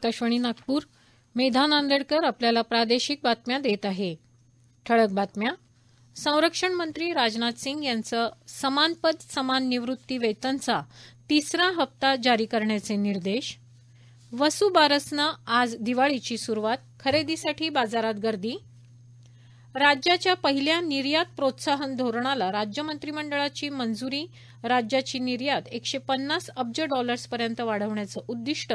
आकाशवाणी नागपूर. मेधा नांदेडकर आपल्याला प्रादेशिक बातम्या देत आहे. ठळक बातम्या. संरक्षण मंत्री राजनाथ सिंग यांचं समान पद समान निवृत्ती वेतनचा तिसरा हप्ता जारी करण्याचे निर्देश. वसुबारसनं आज दिवाळीची सुरुवात, खरेदीसाठी बाजारात गर्दी. राज्याच्या पहिल्या निर्यात प्रोत्साहन धोरणाला राज्य मंत्रिमंडळाची मंजुरी. राज्याची निर्यात 150 अब्ज डॉलर्सपर्यंत वाढवण्याचं उद्दिष्ट.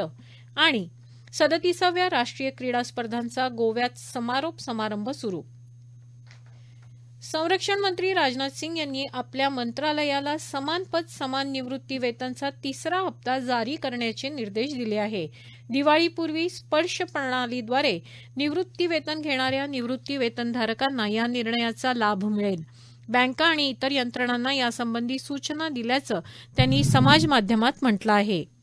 आणि 37व्या राष्ट्रीय क्रीडा स्पर्धांचा गोव्यात समारोप समारंभ सुरू. संरक्षण मंत्री राजनाथ सिंग यांनी आपल्या मंत्रालयाला समान पद समान निवृत्ती वेतनचा तिसरा हप्ता जारी करण्याचे निर्देश दिले आहे. दिवाळीपूर्वी स्पर्श प्रणालीद्वारे निवृत्ती वेतन घेणाऱ्या निवृत्ती वेतनधारकांना या निर्णयाचा लाभ मिळेल. बँका आणि इतर यंत्रणांना यासंबंधी सूचना दिल्याचं त्यांनी समाज माध्यमात म्हटलं आहे.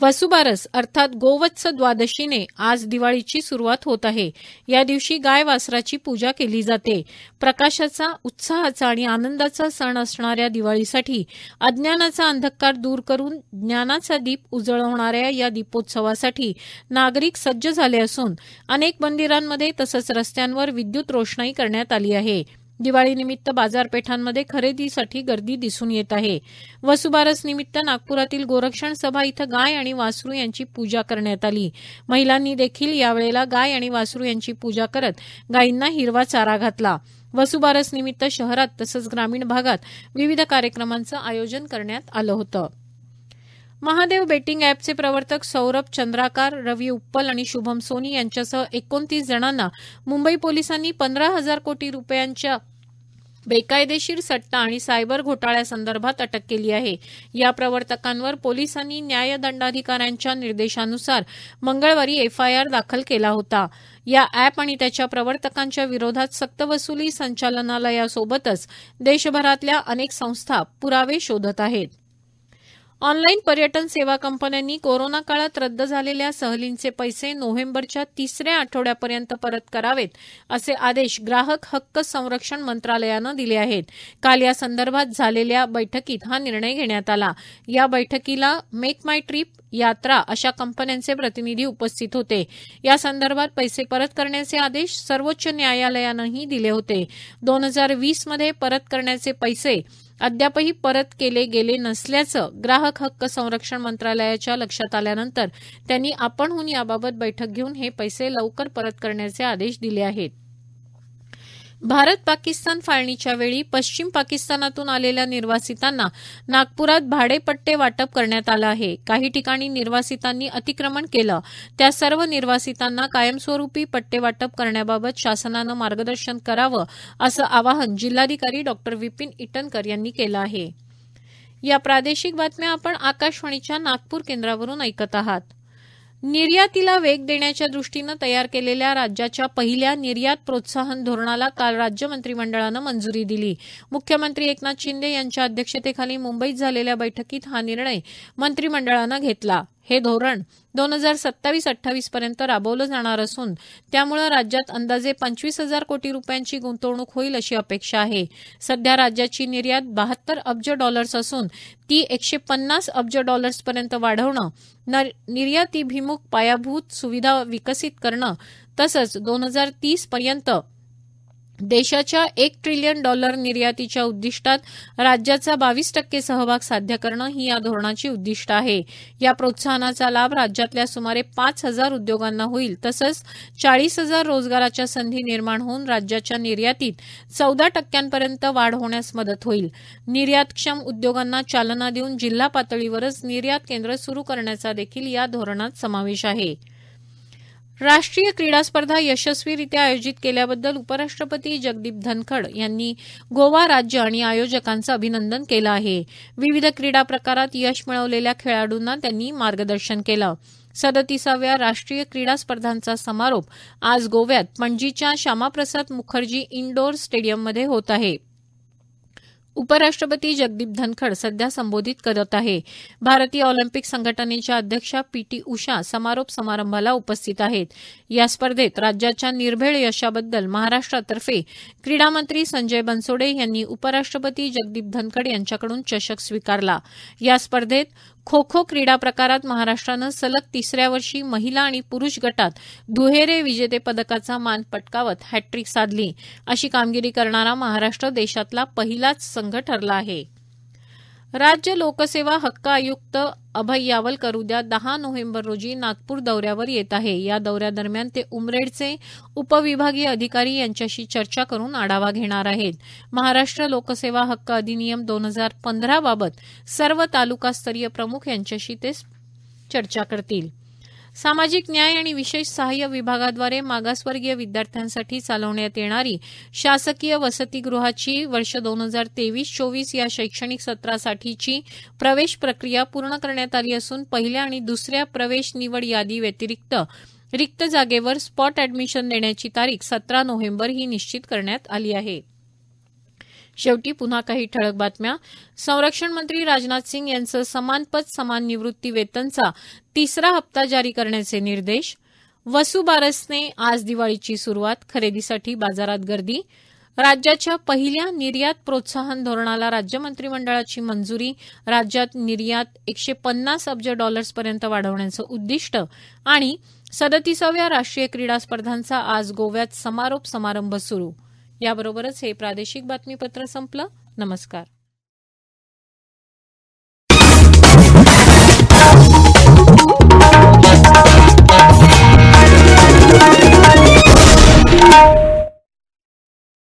वसुबारस अर्थात गोवत्स द्वादशीने आज दिवाळीची सुरुवात होत आहे. या दिवशी गाय वासराची पूजा केली जाते. प्रकाशाचा, उत्साहाचा आणि आनंदाचा सण असणाऱ्या दिवाळीसाठी अज्ञानाचा अंधकार दूर करून ज्ञानाचा दीप उजळवणाऱ्या या दीपोत्सवासाठी नागरिक सज्ज झाले असून अनेक मंदिरांमध्ये तसंच रस्त्यांवर विद्युत रोषणाई करण्यात आली आहे. दिवाळीनिमित्त बाजारपेठांमध्ये खरेदीसाठी गर्दी दिसून येत आहे. वसुबारस निमित्त नागपुरातील गोरक्षण सभा इथं गाय आणि वासरू यांची पूजा करण्यात आली. महिलांनी देखील यावेळेला गाय आणि वासरू यांची पूजा करत गायींना हिरवा चारा घातला. वसुबारस निमित्त शहरात तसंच ग्रामीण भागात विविध कार्यक्रमांचं आयोजन करण्यात आलं होतं. महादेव बेटिंग अॅपचे प्रवर्तक सौरभ चंद्राकार, रवी उप्पल आणि शुभम सोनी यांच्यासह 29 जणांना मुंबई पोलिसांनी 15,000 कोटी रुपयांच्या बेकायदेशीर सट्टा आणि सायबर घोटाळ्यासंदर्भात अटक केली आहे. या प्रवर्तकांवर पोलिसांनी न्यायदंडाधिकाऱ्यांच्या निर्देशानुसार मंगळवारी एफआयआर दाखल केला होता. या अॅप आणि त्याच्या प्रवर्तकांच्या विरोधात सक्तवसुली संचालनालयासोबतच देशभरातल्या अनेक संस्था पुरावे शोधत आहेत. ऑनलाईन पर्यटन सेवा कंपन्यांनी कोरोना काळात रद्द झालेल्या सहलींचे पैसे नोव्हेंबरच्या तिसऱ्या आठवड्यापर्यंत परत करावेत असे आदेश ग्राहक हक्क संरक्षण मंत्रालयानं दिले आहेत. काल या संदर्भात झालेल्या बैठकीत हा निर्णय घेण्यात आला. या बैठकीला मेक माय ट्रिप, यात्रा अशा कंपन्यांचे प्रतिनिधी उपस्थित होते. या संदर्भात पैसे परत करण्याचे आदेश सर्वोच्च न्यायालयानंही दिले होते. 2020 मध्ये परत करण्याचे पैसे अद्यापही परत केले गेले नसल्याचं ग्राहक हक्क संरक्षण मंत्रालयाच्या लक्षात आल्यानंतर त्यांनी आपणहून याबाबत बैठक घेऊन हे पैसे लवकर परत करण्याचे आदेश दिले आहेत. भारत पाकिस्तान फाळणीच्या वेळी पश्चिम पाकिस्तानातून आलेल्या निर्वासितांना नागपुरात भाडेपट्टे वाटप करण्यात आलं आहे. काही ठिकाणी निर्वासितांनी अतिक्रमण केलं. त्या सर्व निर्वासितांना कायमस्वरूपी पट्टे वाटप करण्याबाबत शासनानं मार्गदर्शन करावं असं आवाहन जिल्हाधिकारी डॉ. विपिन ईटनकर यांनी केलं आहे. या प्रादेशिक बातम्या आपण आकाशवाणीच्या नागपूर केंद्रावरून ऐकत आहात. निर्यातीला वेग देण्याच्या दृष्टीनं तयार केलेल्या राज्याच्या पहिल्या निर्यात प्रोत्साहन धोरणाला काल राज्य मंत्रिमंडळानं मंजुरी दिली. मुख्यमंत्री एकनाथ शिंदे यांच्या अध्यक्षतेखाली मुंबईत झालेल्या बैठकीत हा निर्णय मंत्रिमंडळानं घेतला. हे धोरण 2027-28 पर्यंत राबवलं जाणार असून त्यामुळे राज्यात अंदाजे 25,000 कोटी रुपयांची गुंतवणूक होईल अशी अपेक्षा आहे. सध्या राज्याची निर्यात 72 अब्ज डॉलर्स असून ती 150 अब्ज डॉलर्सपर्यंत वाढवणं, निर्यातीभिमुख पायाभूत सुविधा विकसित करणं तसंच 2030 पर्यंत देशाच्या $1 ट्रिलियन निर्यातीच्या उद्दिष्टात राज्याचा 22% सहभाग साध्य करणं ही या धोरणाची उद्दिष्ट आहे. या प्रोत्साहनाचा लाभ राज्यातल्या सुमारे 5,000 उद्योगांना होईल तसंच 40,000 रोजगाराच्या संधी निर्माण होऊन राज्याच्या निर्यातीत 14% वाढ होण्यास मदत होईल. निर्यातक्षम उद्योगांना चालना देऊन जिल्हा पातळीवरच निर्यात केंद्र सुरू करण्याचा देखील या धोरणात समावेश आहे. राष्ट्रीय क्रीडा स्पर्धा यशस्वीरित्या आयोजित केल्याबद्दल उपराष्ट्रपती जगदीप धनखड यांनी गोवा राज्य आणि आयोजकांचं अभिनंदन केलं आहे. विविध क्रीडा प्रकारात यश मिळवलेल्या खेळाडूंना त्यांनी मार्गदर्शन केलं. 37व्या राष्ट्रीय क्रीडा स्पर्धांचा समारोप आज गोव्यात पणजीच्या श्यामाप्रसाद मुखर्जी इंडोर स्टेडियममध्ये होत आहे. उपराष्ट्रपती जगदीप धनखड सध्या संबोधित करत आहे. भारतीय ऑलिम्पिक संघटनेच्या अध्यक्षा पीटी उषा समारोप समारंभाला उपस्थित आहेत. या स्पर्धेत राज्याच्या निर्भेळ यशाबद्दल महाराष्ट्रातर्फे क्रीडा मंत्री संजय बनसोडे यांनी उपराष्ट्रपती जगदीप धनखड यांच्याकडून चषक स्वीकारला. या स्पर्धेत खो खो क्रीडा प्रकारात महाराष्ट्रानं सलग तिसऱ्या वर्षी महिला आणि पुरुष गटात दुहेरी विजेते पदकाचा मान पटकावत हॅट्रिक साधली. अशी कामगिरी करणारा महाराष्ट्र देशातला पहिलाच संघ ठरला आहे. राज्य लोकसेवा हक्क आयुक्त अभय यावलकर उद्या 10 नोव्हेंबर रोजी नागपूर दौऱ्यावर येत आहे. या दौऱ्यादरम्यान ते उमरेडचे उपविभागीय अधिकारी यांच्याशी चर्चा करून आढावा घेणार आहेत. महाराष्ट्र लोकसेवा हक्क अधिनियम 2015 बाबत सर्व तालुकास्तरीय प्रमुख यांच्याशी ते चर्चा करतील. सामाजिक न्याय आणि विशेष सहाय्य विभागाद्वारे मागासवर्गीय विद्यार्थ्यांसाठी चालवण्यात येणारी शासकीय वसतिगृहाची वर्ष 2023-24 या शैक्षणिक सत्रासाठीची प्रवेश प्रक्रिया पूर्ण करण्यात आली असून पहिल्या आणि दुसऱ्या प्रवेश निवड यादी व्यतिरिक्त रिक्त जागेवर स्पॉट ऍडमिशन देण्याची तारीख 17 नोव्हेंबर ही निश्चित करण्यात आली आहे. शेवटी पुन्हा काही ठळक बातम्या. संरक्षण मंत्री राजनाथ सिंग यांचं समान पद समान निवृत्ती वेतनचा तिसरा हप्ता जारी करण्याचे निर्देश. वसुबारसने आज दिवाळीची सुरुवात, खरेदीसाठी बाजारात गर्दी. राज्याच्या पहिल्या निर्यात प्रोत्साहन धोरणाला राज्य मंत्रिमंडळाची मंजुरी. राज्यात निर्यात $150 अब्ज पर्यंत वाढवण्याचं उद्दिष्ट. आणि 37व्या राष्ट्रीय क्रीडा स्पर्धांचा आज गोव्यात समारोप समारंभ सुरू. याबरोबरच हे प्रादेशिक बातमीपत्र संपलं. नमस्कार.